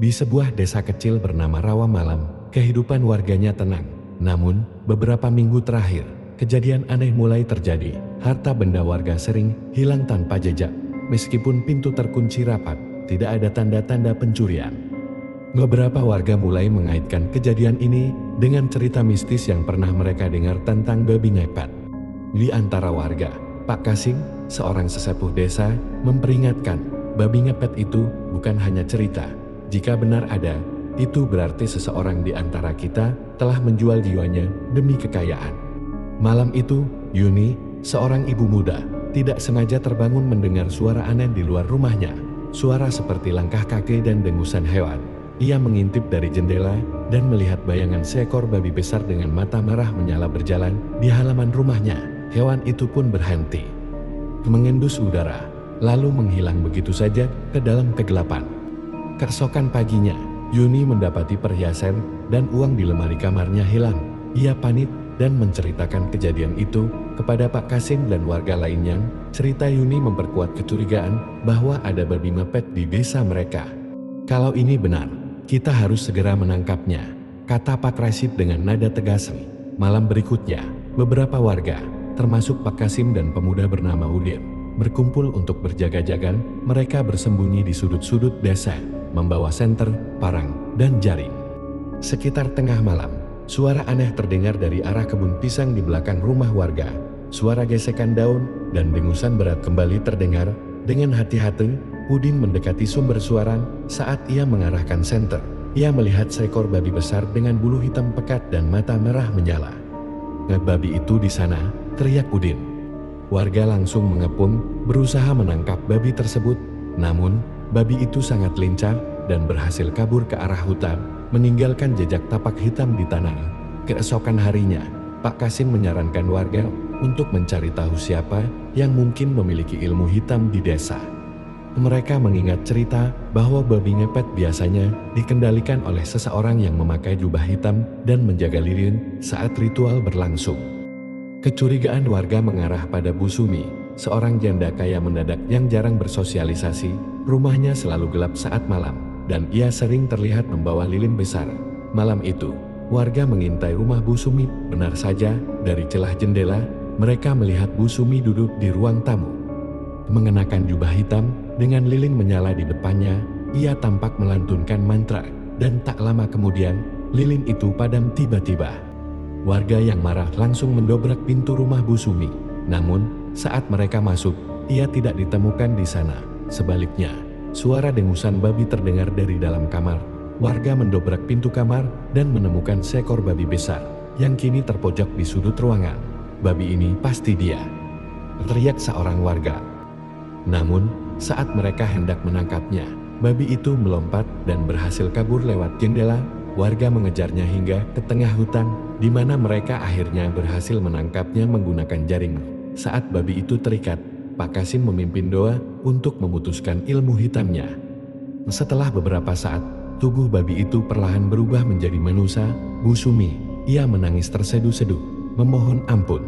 Di sebuah desa kecil bernama Rawa Malam, kehidupan warganya tenang. Namun, beberapa minggu terakhir, kejadian aneh mulai terjadi. Harta benda warga sering hilang tanpa jejak. Meskipun pintu terkunci rapat, tidak ada tanda-tanda pencurian. Beberapa warga mulai mengaitkan kejadian ini dengan cerita mistis yang pernah mereka dengar tentang babi ngepet. Di antara warga, Pak Kasim, seorang sesepuh desa, memperingatkan, babi ngepet itu bukan hanya cerita. Jika benar ada, itu berarti seseorang di antara kita telah menjual jiwanya demi kekayaan. Malam itu, Yuni, seorang ibu muda, tidak sengaja terbangun mendengar suara aneh di luar rumahnya. Suara seperti langkah kaki dan dengusan hewan. Ia mengintip dari jendela dan melihat bayangan seekor babi besar dengan mata merah menyala berjalan di halaman rumahnya. Hewan itu pun berhenti, mengendus udara, lalu menghilang begitu saja ke dalam kegelapan. Keesokan paginya, Yuni mendapati perhiasan dan uang di lemari kamarnya hilang. Ia panik dan menceritakan kejadian itu kepada Pak Kasim dan warga lainnya. Cerita Yuni memperkuat kecurigaan bahwa ada babi ngepet di desa mereka. Kalau ini benar, kita harus segera menangkapnya, kata Pak Rashid dengan nada tegas. Malam berikutnya, beberapa warga, termasuk Pak Kasim dan pemuda bernama Udin, berkumpul untuk berjaga-jaga. Mereka bersembunyi di sudut-sudut desa, membawa senter, parang, dan jaring. Sekitar tengah malam, suara aneh terdengar dari arah kebun pisang di belakang rumah warga. Suara gesekan daun dan dengusan berat kembali terdengar. Dengan hati-hati, Udin mendekati sumber suara. Saat ia mengarahkan senter, ia melihat seekor babi besar dengan bulu hitam pekat dan mata merah menyala. "Babi itu di sana," teriak Udin. Warga langsung mengepung, berusaha menangkap babi tersebut. Namun, babi itu sangat lincah dan berhasil kabur ke arah hutan, meninggalkan jejak tapak hitam di tanah. Keesokan harinya, Pak Kasim menyarankan warga untuk mencari tahu siapa yang mungkin memiliki ilmu hitam di desa. Mereka mengingat cerita bahwa babi ngepet biasanya dikendalikan oleh seseorang yang memakai jubah hitam dan menjaga lilin saat ritual berlangsung. Kecurigaan warga mengarah pada Bu Sumi, seorang janda kaya mendadak yang jarang bersosialisasi. Rumahnya selalu gelap saat malam, dan ia sering terlihat membawa lilin besar. Malam itu, warga mengintai rumah Bu Sumi. Benar saja, dari celah jendela, mereka melihat Bu Sumi duduk di ruang tamu. Mengenakan jubah hitam, dengan lilin menyala di depannya, ia tampak melantunkan mantra, dan tak lama kemudian, lilin itu padam tiba-tiba. Warga yang marah langsung mendobrak pintu rumah Bu Sumi. Namun, saat mereka masuk, ia tidak ditemukan di sana. Sebaliknya, suara dengusan babi terdengar dari dalam kamar. Warga mendobrak pintu kamar dan menemukan seekor babi besar, yang kini terpojok di sudut ruangan. "Babi ini pasti dia," teriak seorang warga. Namun, saat mereka hendak menangkapnya, babi itu melompat dan berhasil kabur lewat jendela. Warga mengejarnya hingga ke tengah hutan, di mana mereka akhirnya berhasil menangkapnya menggunakan jaring. Saat babi itu terikat, Pak Kasim memimpin doa untuk memutuskan ilmu hitamnya. Setelah beberapa saat, tubuh babi itu perlahan berubah menjadi manusia. Bu Sumi, ia menangis terseduh-seduh, memohon ampun.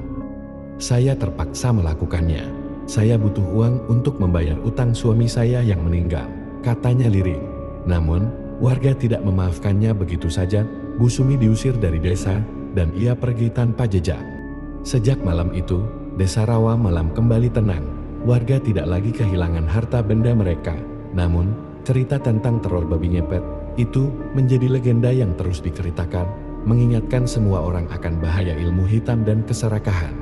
"Saya terpaksa melakukannya. Saya butuh uang untuk membayar utang suami saya yang meninggal," katanya lirih. Namun, warga tidak memaafkannya begitu saja. Bu Sumi diusir dari desa, dan ia pergi tanpa jejak. Sejak malam itu, desa Rawa Malam kembali tenang. Warga tidak lagi kehilangan harta benda mereka. Namun, cerita tentang teror babi ngepet itu menjadi legenda yang terus diceritakan, mengingatkan semua orang akan bahaya ilmu hitam dan keserakahan.